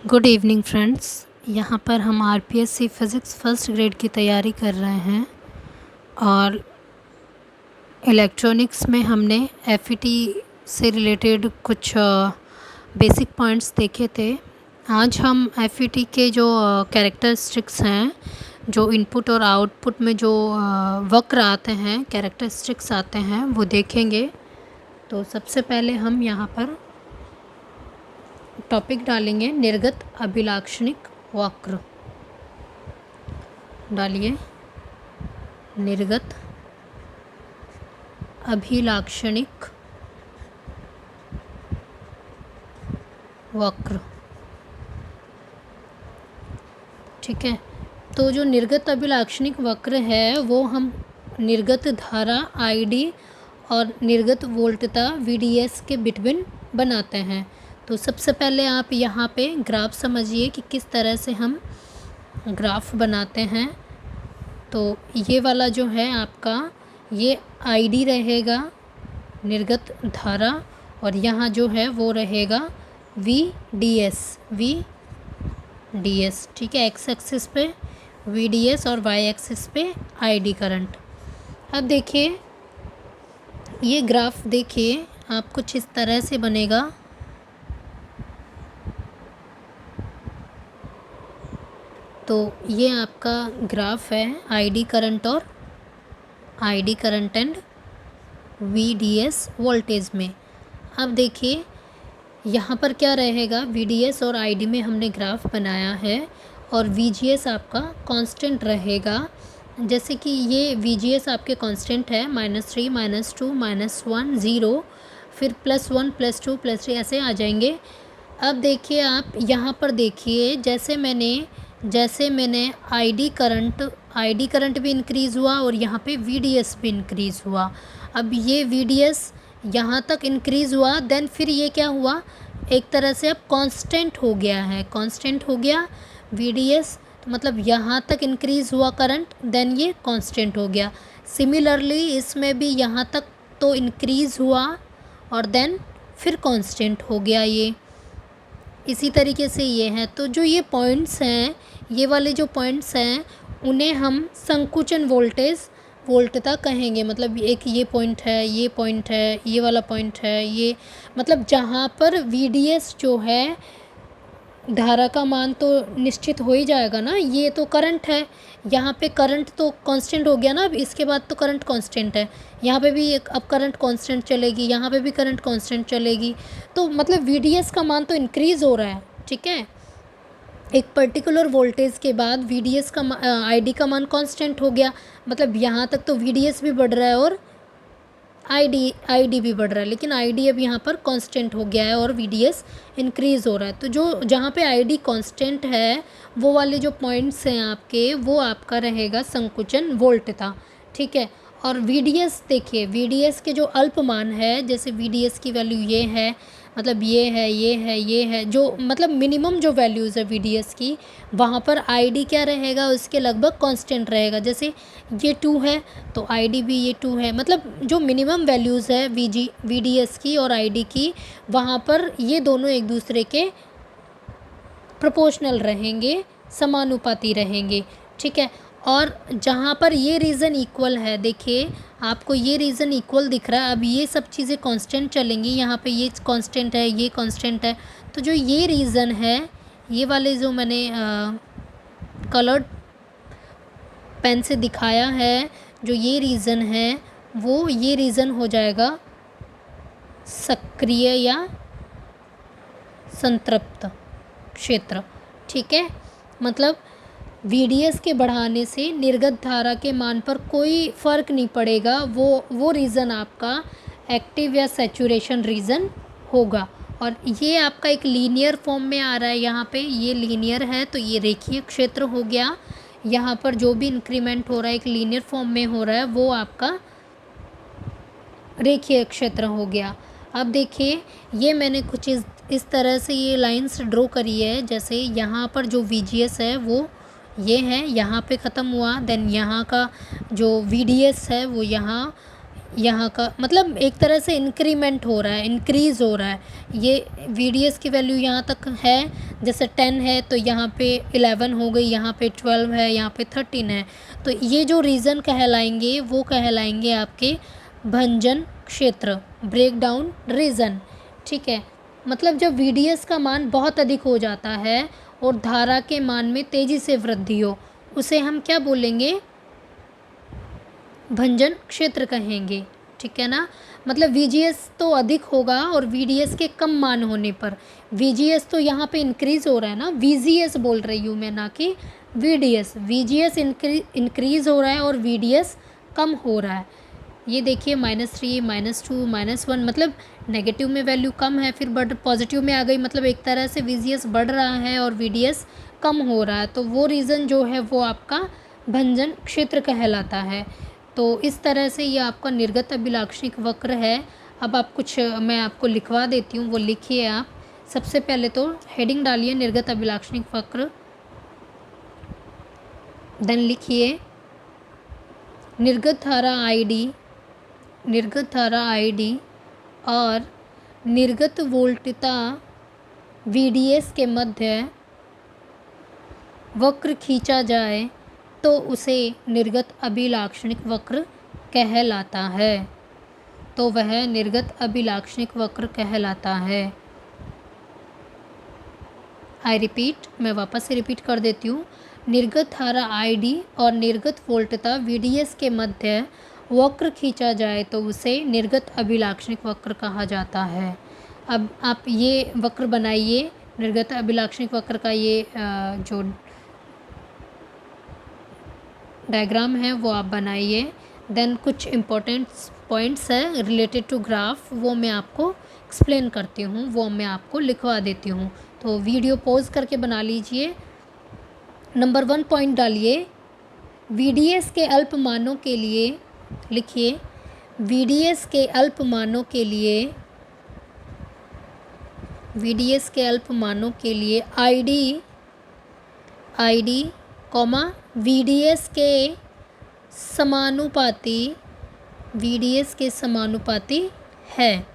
Good evening friends. यहाँ पर हम आरपीएससी फ़िज़िक्स फर्स्ट ग्रेड की तैयारी कर रहे हैं और इलेक्ट्रॉनिक्स में हमने एफईटी से रिलेटेड कुछ बेसिक पॉइंट्स देखे थे। आज हम एफईटी के जो कैरेक्टरिस्टिक्स हैं, जो इनपुट और आउटपुट में जो वक्र आते हैं, कैरेक्टरिस्टिक्स आते हैं, वो देखेंगे। तो सबसे पहले हम यहाँ पर टॉपिक डालेंगे निर्गत अभिलाक्षणिक वक्र। डालिए निर्गत अभिलाक्षणिक वक्र। ठीक है, तो जो निर्गत अभिलाक्षणिक वक्र है वो हम निर्गत धारा आईडी और निर्गत वोल्टता वीडीएस के बिटवीन बनाते हैं। तो सबसे पहले आप यहाँ पे ग्राफ समझिए कि किस तरह से हम ग्राफ बनाते हैं। तो ये वाला जो है आपका ये आईडी रहेगा निर्गत धारा, और यहाँ जो है वो रहेगा वीडीएस। ठीक है, एक्स एक्सिस पे वीडीएस और वाई एक्सिस पे आईडी करंट। अब देखिए ये ग्राफ, देखिए आप कुछ इस तरह से बनेगा। तो ये आपका ग्राफ है आईडी करंट और ID current and VDS voltage में। अब देखिए यहाँ पर क्या रहेगा, वीडीएस और आईडी में हमने ग्राफ बनाया है और वीजीएस आपका कांस्टेंट रहेगा। जैसे कि ये वीजीएस आपके कांस्टेंट है -3 -2 -1 0, फिर +1 +2 +3 ऐसे आ जाएंगे। अब देखिए आप यहाँ पर देखिए, जैसे मैंने आईडी करंट भी इंक्रीज़ हुआ और यहाँ पे वीडीएस भी इंक्रीज़ हुआ। अब ये वीडीएस यहाँ तक इंक्रीज़ हुआ, देन फिर ये क्या हुआ, एक तरह से अब कांस्टेंट हो गया वीडीएस। तो मतलब यहाँ तक इंक्रीज़ हुआ करंट, देन ये कांस्टेंट हो गया। सिमिलरली इसमें भी यहाँ तक तो इंक्रीज़ हुआ और देन फिर कांस्टेंट हो गया ये। इसी तरीके से ये है। तो जो ये पॉइंट्स हैं, ये वाले जो पॉइंट्स हैं, उन्हें हम संकुचन वोल्टता कहेंगे। मतलब एक ये पॉइंट है, ये पॉइंट है, ये वाला पॉइंट है, ये मतलब जहाँ पर वीडीएस जो है, धारा का मान तो निश्चित हो ही जाएगा ना। ये तो करंट है, यहाँ पे करंट तो कांस्टेंट हो गया ना। अब इसके बाद तो करंट कांस्टेंट है, यहाँ पे भी अब करंट कांस्टेंट चलेगी, यहाँ पे भी करंट कांस्टेंट चलेगी। तो मतलब वीडीएस का मान तो इंक्रीज़ हो रहा है। ठीक है, एक पर्टिकुलर वोल्टेज के बाद वीडीएस का आईडी का मान कांस्टेंट हो गया, मतलब यहाँ तक तो वीडीएस भी बढ़ रहा है और आईडी भी बढ़ रहा है, लेकिन आईडी अब यहाँ पर कांस्टेंट हो गया है और वीडीएस इंक्रीज़ हो रहा है। तो जो जहाँ पे आईडी कांस्टेंट है, वो वाले जो पॉइंट्स हैं आपके, वो आपका रहेगा संकुचन वोल्टता। ठीक है, और वीडीएस देखिए, वीडीएस के जो अल्पमान है, जैसे वीडीएस की वैल्यू ये है, मतलब ये है, जो मतलब मिनिमम जो वैल्यूज़ है वीडीएस की, वहाँ पर आईडी क्या रहेगा, उसके लगभग कांस्टेंट रहेगा। जैसे ये 2 है तो आईडी भी ये 2 है। मतलब जो मिनिमम वैल्यूज़ है वीडीएस की और आईडी की, वहाँ पर ये दोनों एक दूसरे के प्रोपोर्शनल रहेंगे, समानुपाती रहेंगे। ठीक है, और जहाँ पर ये रीज़न इक्वल है, देखिए आपको ये रीज़न इक्वल दिख रहा है। अब ये सब चीज़ें कांस्टेंट चलेंगी, यहाँ पे ये कांस्टेंट है, ये कांस्टेंट है। तो जो ये रीज़न है, ये वाले जो मैंने कलर्ड पेन से दिखाया है, जो ये रीज़न है, वो ये रीज़न हो जाएगा सक्रिय या संतृप्त क्षेत्र। ठीक है, मतलब वीडीएस के बढ़ाने से निर्गत धारा के मान पर कोई फ़र्क नहीं पड़ेगा। वो रीज़न आपका एक्टिव या सैचुरेशन रीज़न होगा। और ये आपका एक लीनियर फॉर्म में आ रहा है, यहाँ पे ये लीनियर है, तो ये रेखीय क्षेत्र हो गया। यहाँ पर जो भी इंक्रीमेंट हो रहा है एक लीनियर फॉर्म में हो रहा है, वो आपका रेखीय क्षेत्र हो गया। अब देखिए ये मैंने कुछ इस तरह से ये लाइंस ड्रॉ करी है। जैसे यहाँ पर जो वीजीएस है वो ये है, यहाँ पे ख़त्म हुआ, देन यहाँ का जो वीडीएस है वो यहाँ यहाँ का मतलब एक तरह से इंक्रीमेंट हो रहा है, इंक्रीज़ हो रहा है। ये VDS की वैल्यू यहाँ तक है, जैसे 10 है तो यहाँ पे 11 हो गई, यहाँ पे 12 है, यहाँ पे 13 है। तो ये जो रीज़न कहलाएंगे वो कहलाएंगे आपके भंजन क्षेत्र, ब्रेक डाउन रीज़न। ठीक है, मतलब जब VDS का मान बहुत अधिक हो जाता है और धारा के मान में तेज़ी से वृद्धि हो, उसे हम क्या बोलेंगे? भंजन क्षेत्र कहेंगे। ठीक है ना, मतलब VGS तो अधिक होगा और VDS के कम मान होने पर, VGS तो यहाँ पे इंक्रीज़ हो रहा है ना, VGS बोल रही हूँ मैं, ना कि VDS। VGS इंक्रीज़ हो रहा है और VDS कम हो रहा है। ये देखिए -3, -2, -1, मतलब नेगेटिव में वैल्यू कम है, फिर बढ़ पॉजिटिव में आ गई, मतलब एक तरह से VGS बढ़ रहा है और VDS कम हो रहा है। तो वो रीज़न जो है वो आपका भंजन क्षेत्र कहलाता है। तो इस तरह से ये आपका निर्गत अभिलाक्षणिक वक्र है। अब आप कुछ मैं आपको लिखवा देती हूँ, वो लिखिए आप। सबसे पहले तो हेडिंग डालिए निर्गत अभिलाक्षणिक वक्र, देन लिखिए निर्गत धारा ID और निर्गत वोल्टता VDS के मध्य वक्र खींचा जाए तो उसे निर्गत अभिलाक्षणिक वक्र कहलाता है। तो वह निर्गत अभिलाक्षणिक वक्र कहलाता है। मैं वापस से रिपीट कर देती हूँ। निर्गत धारा ID और निर्गत वोल्टता VDS के मध्य वक्र खींचा जाए तो उसे निर्गत अभिलाक्षणिक वक्र कहा जाता है। अब आप ये वक्र बनाइए, निर्गत अभिलाक्षणिक वक्र का ये जो डायग्राम है वो आप बनाइए। देन कुछ इम्पोर्टेंट पॉइंट्स है रिलेटेड टू ग्राफ, वो मैं आपको एक्सप्लेन करती हूँ, वो मैं आपको लिखवा देती हूँ। तो वीडियो पॉज करके बना लीजिए। नंबर 1 पॉइंट डालिए, VDS के अल्प मानों के लिए लिखिए, VDS के अल्प मानों के लिए ID, VDS के समानुपाती है।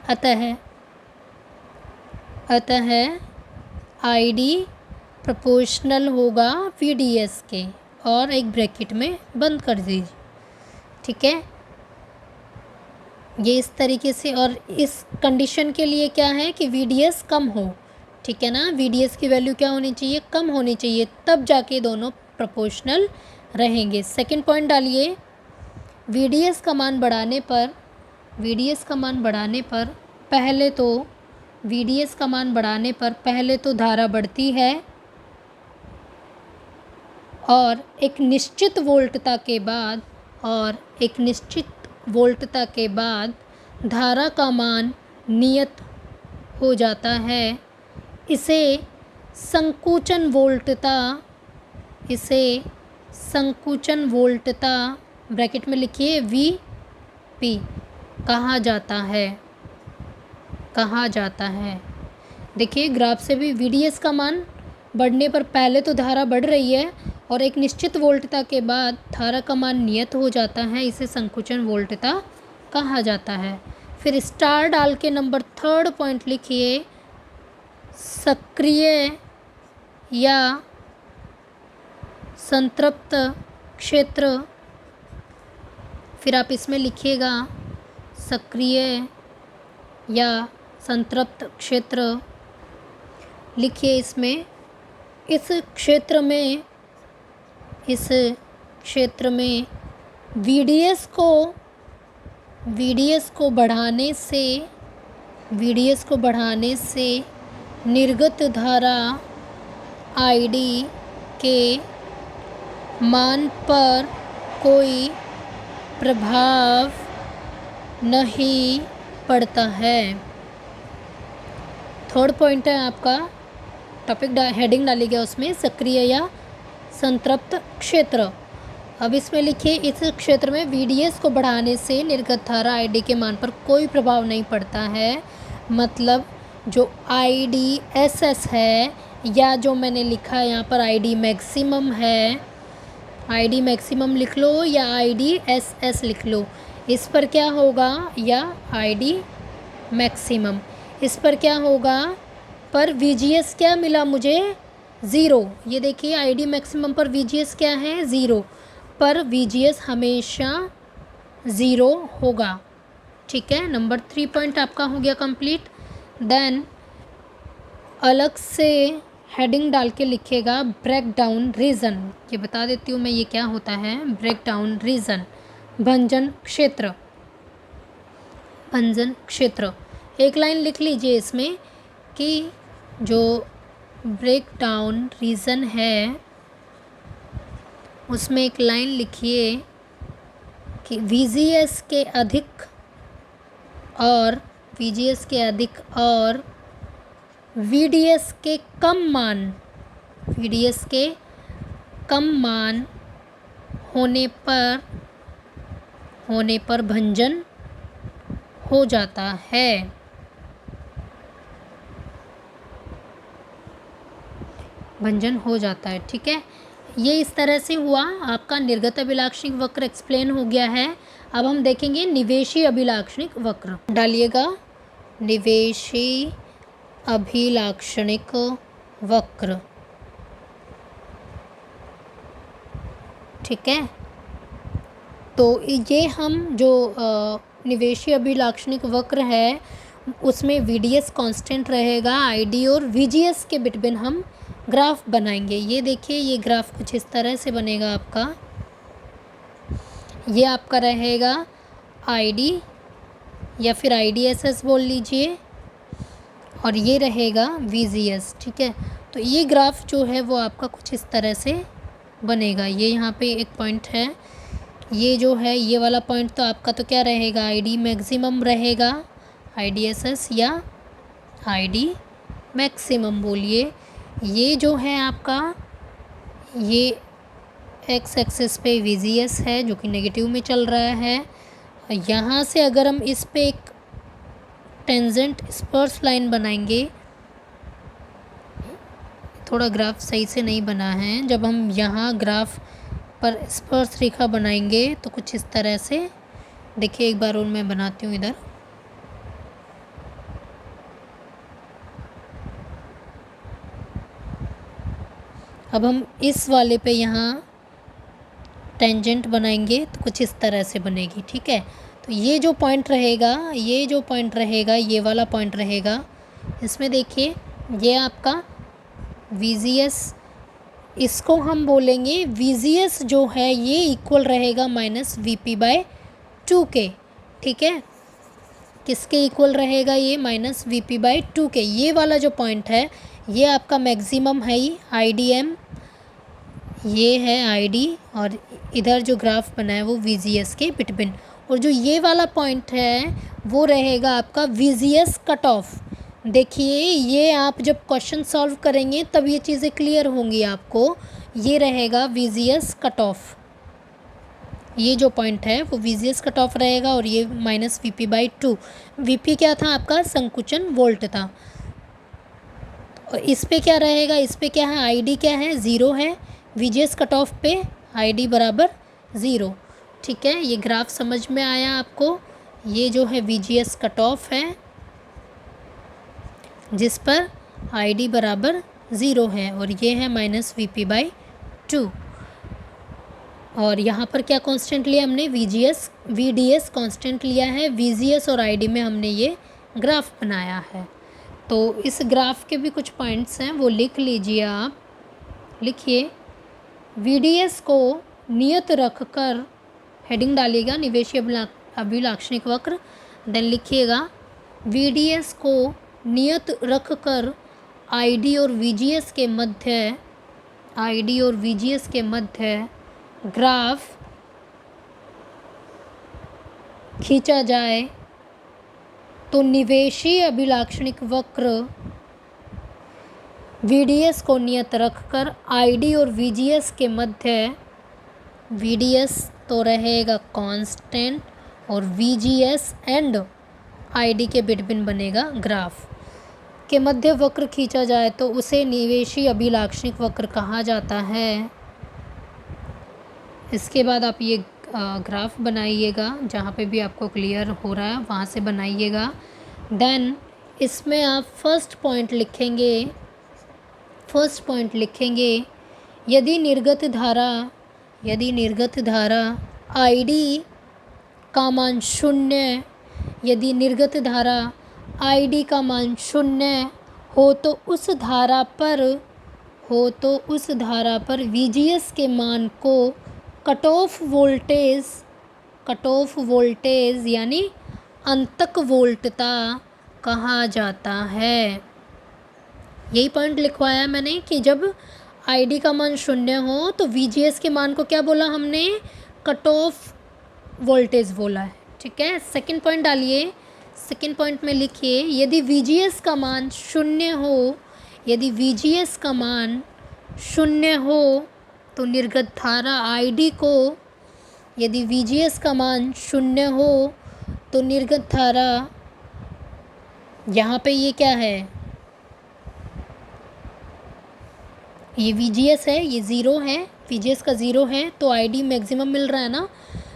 अतः ID प्रोपोर्शनल होगा VDS के, और एक ब्रैकेट में बंद कर दीजिए। ठीक है, ये इस तरीके से। और इस कंडीशन के लिए क्या है कि VDS कम हो। ठीक है ना, VDS की वैल्यू क्या होनी चाहिए? कम होनी चाहिए, तब जाके दोनों प्रोपोर्शनल रहेंगे। सेकंड पॉइंट डालिए, VDS का मान बढ़ाने पर पहले तो धारा बढ़ती है और एक निश्चित वोल्टता के बाद धारा का मान नियत हो जाता है। इसे संकुचन वोल्टता ब्रैकेट में लिखिए VP कहा जाता है। देखिए ग्राफ से भी VDS का मान बढ़ने पर पहले तो धारा बढ़ रही है और एक निश्चित वोल्टता के बाद धारा का मान नियत हो जाता है, इसे संकुचन वोल्टता कहा जाता है। फिर स्टार डाल के नंबर 3 पॉइंट लिखिए, सक्रिय या संतृप्त क्षेत्र। फिर आप इसमें लिखिएगा सक्रिय या संतृप्त क्षेत्र। लिखिए इसमें, इस क्षेत्र में VDS को बढ़ाने से निर्गत धारा ID के मान पर कोई प्रभाव नहीं पड़ता है। थर्ड पॉइंट है आपका, टॉपिक हेडिंग डाली गया उसमें, सक्रिय या संतृप्त क्षेत्र। अब इसमें लिखिए, इस क्षेत्र में VDS को बढ़ाने से निर्गत धारा ID के मान पर कोई प्रभाव नहीं पड़ता है। मतलब जो IDSS है, या जो मैंने लिखा है यहाँ पर ID मैक्सिमम है, ID मैक्सिमम लिख लो या IDSS लिख लो। इस पर क्या होगा, या ID मैक्सिमम, इस पर क्या होगा, पर VGS क्या मिला मुझे, 0। ये देखिए ID मैक्सिमम पर VGS क्या है, 0, पर VGS हमेशा 0 होगा। ठीक है, नंबर 3 पॉइंट आपका हो गया कंप्लीट। देन अलग से हेडिंग डाल के लिखिएगा ब्रेक डाउन रीजन। ये बता देती हूँ मैं ये क्या होता है, ब्रेक डाउन रीजन, भंजन क्षेत्र। भंजन क्षेत्र एक लाइन लिख लीजिए इसमें कि जो ब्रेक डाउन रीजन है उसमें एक लाइन लिखिए कि VGS के अधिक और VDS के कम मान होने पर भंजन हो जाता है। भंजन हो जाता है, ठीक है। ये इस तरह से हुआ आपका निर्गत अभिलाक्षणिक वक्र एक्सप्लेन हो गया है। अब हम देखेंगे निवेशी अभिलाक्षणिक वक्र। डालिएगा निवेशी अभिलाक्षणिक वक्र, ठीक है। तो ये हम जो निवेशी अभिलाक्षणिक वक्र है उसमें VDS कांस्टेंट रहेगा, ID और VGS के बिटवीन हम ग्राफ बनाएंगे। ये देखिए ये ग्राफ कुछ इस तरह से बनेगा आपका। ये आपका रहेगा ID या फिर IDSS बोल लीजिए, और ये रहेगा VGS, ठीक है। तो ये ग्राफ जो है वो आपका कुछ इस तरह से बनेगा। ये यहाँ पे एक पॉइंट है, ये जो है ये वाला पॉइंट तो आपका तो क्या रहेगा, ID मैक्सिमम रहेगा, IDSS या ID मैक्सिमम बोलिए। ये जो है आपका ये एक्स एक्सिस पे VGS है जो कि नेगेटिव में चल रहा है। यहाँ से अगर हम इस पे एक टेंजेंट स्पर्श लाइन बनाएंगे, थोड़ा ग्राफ सही से नहीं बना है, जब हम यहाँ ग्राफ पर स्पर्श रेखा बनाएंगे तो कुछ इस तरह से देखिए, एक बार और मैं बनाती हूँ इधर। अब हम इस वाले पे यहाँ टेंजेंट बनाएंगे तो कुछ इस तरह से बनेगी, ठीक है। तो ये जो पॉइंट रहेगा, ये वाला पॉइंट रहेगा, इसमें देखिए ये आपका VGS, इसको हम बोलेंगे VGS जो है ये इक्वल रहेगा -VP/2 के, ठीक है। किसके इक्वल रहेगा ये, -VP/2 के। ये वाला जो पॉइंट है ये आपका मैक्सिमम है ही, IDM, ये है ID, और इधर जो ग्राफ बना है वो VGS के बिटवीन। और जो ये वाला पॉइंट है वो रहेगा आपका VGS कट ऑफ। देखिए ये आप जब क्वेश्चन सॉल्व करेंगे तब ये चीज़ें क्लियर होंगी आपको। ये रहेगा VGS कट ऑफ, ये जो पॉइंट है वो VGS कट ऑफ रहेगा, और ये -VP/2। VP क्या था आपका, संकुचन वोल्ट था। और इस पे क्या रहेगा, इस पे क्या है, ID क्या है, 0 है। VGS कट ऑफ पे ID बराबर 0, ठीक है। ये ग्राफ समझ में आया आपको। ये जो है VGS कट ऑफ है जिस पर ID बराबर 0 है, और ये है -VP/2। और यहाँ पर क्या कांस्टेंट लिया हमने, VDS कांस्टेंट लिया है। VGS और ID में हमने ये ग्राफ बनाया है। तो इस ग्राफ के भी कुछ पॉइंट्स हैं वो लिख लीजिए आप। लिखिए VDS को नियत रखकर, हेडिंग डालिएगा निवेशी अभिलाक्षणिक वक्र। देन लिखिएगा VDS को नियत रखकर ID और VGS के मध्य ग्राफ खींचा जाए तो निवेशी अभिलाक्षणिक वक्र VDS को नियत रखकर ID और VGS के मध्य, VDS तो रहेगा कांस्टेंट और VGS एंड ID के बिटवीन बनेगा ग्राफ, के मध्य वक्र खींचा जाए तो उसे निवेशी अभिलाक्षणिक वक्र कहा जाता है। इसके बाद आप ये ग्राफ बनाइएगा, जहाँ पे भी आपको क्लियर हो रहा है वहाँ से बनाइएगा। देन इसमें आप फर्स्ट पॉइंट लिखेंगे, यदि निर्गत धारा आईडी का मान शून्य, यदि निर्गत धारा आईडी का मान शून्य हो तो उस धारा पर वीजीएस के मान को कट ऑफ वोल्टेज यानी अंतक वोल्टता कहा जाता है। यही पॉइंट लिखवाया मैंने कि जब आईडी का मान शून्य हो तो वीजीएस के मान को क्या बोला हमने, कट ऑफ वोल्टेज बोला है। ठीक है, सेकंड पॉइंट डालिए। सेकंड पॉइंट में लिखिए, यदि वीजीएस का मान शून्य हो तो निर्गत धारा आईडी को, यदि वीजीएस का मान शून्य हो तो निर्गत धारा, यहाँ पे ये क्या है, ये वीजीएस है, ये ज़ीरो है, वीजीएस का ज़ीरो है तो आईडी मैक्सिमम मिल रहा है ना।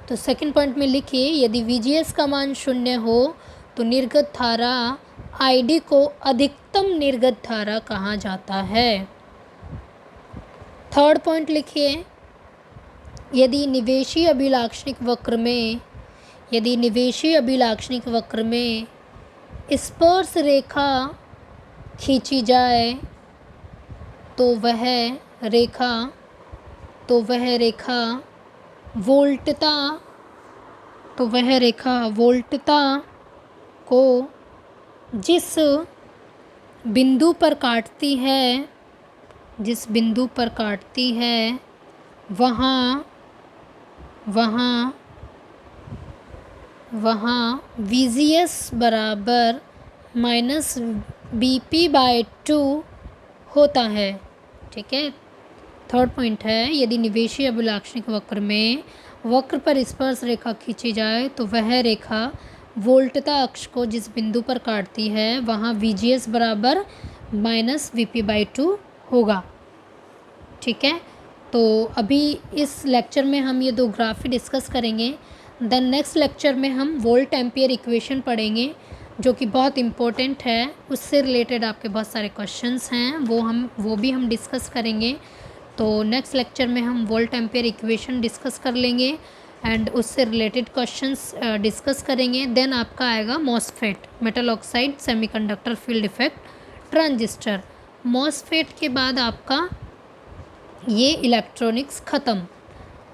तो सेकंड पॉइंट में लिखिए, यदि वीजीएस का मान शून्य हो तो निर्गत धारा आईडी को अधिकतम निर्गत धारा कहा जाता है। थर्ड पॉइंट लिखिए, यदि निवेशी अभिलाक्षणिक वक्र में स्पर्श रेखा खींची जाए तो वह रेखा वोल्टता को जिस बिंदु पर काटती है वहाँ VGS बराबर -BP/2 होता है। ठीक है, थर्ड पॉइंट है, यदि निवेशी अभिलाक्षणिक वक्र पर स्पर्श रेखा खींची जाए तो वह रेखा वोल्टता अक्ष को जिस बिंदु पर काटती है वहाँ VGS बराबर -VP/2 होगा। ठीक है, तो अभी इस लेक्चर में हम ये दो ग्राफ ही डिस्कस करेंगे। देन नेक्स्ट लेक्चर में हम वोल्ट एम्पियर इक्वेशन पढ़ेंगे, जो कि बहुत इम्पोर्टेंट है। उससे रिलेटेड आपके बहुत सारे क्वेश्चंस हैं, वो भी हम डिस्कस करेंगे। तो नेक्स्ट लेक्चर में हम वोल्ट एम्पियर इक्वेशन डिस्कस कर लेंगे एंड उससे रिलेटेड क्वेश्चंस डिस्कस करेंगे। देन आपका आएगा MOSFET, metal oxide semiconductor field effect transistor. MOSFET के बाद आपका ये इलेक्ट्रॉनिक्स ख़त्म।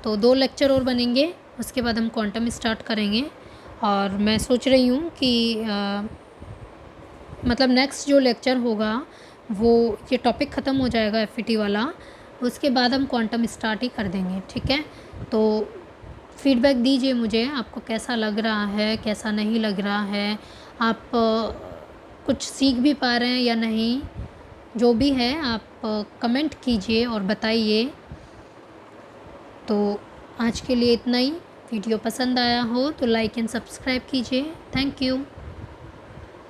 तो 2 लेक्चर और बनेंगे, उसके बाद हम क्वांटम स्टार्ट करेंगे। और मैं सोच रही हूँ कि मतलब नेक्स्ट जो लेक्चर होगा वो ये टॉपिक ख़त्म हो जाएगा FET वाला, उसके बाद हम क्वांटम स्टार्ट ही कर देंगे। ठीक है, तो फीडबैक दीजिए मुझे, आपको कैसा लग रहा है, कैसा नहीं लग रहा है, आप कुछ सीख भी पा रहे हैं या नहीं, जो भी है आप कमेंट कीजिए और बताइए। तो आज के लिए इतना ही। वीडियो पसंद आया हो तो लाइक एंड सब्सक्राइब कीजिए। Thank you.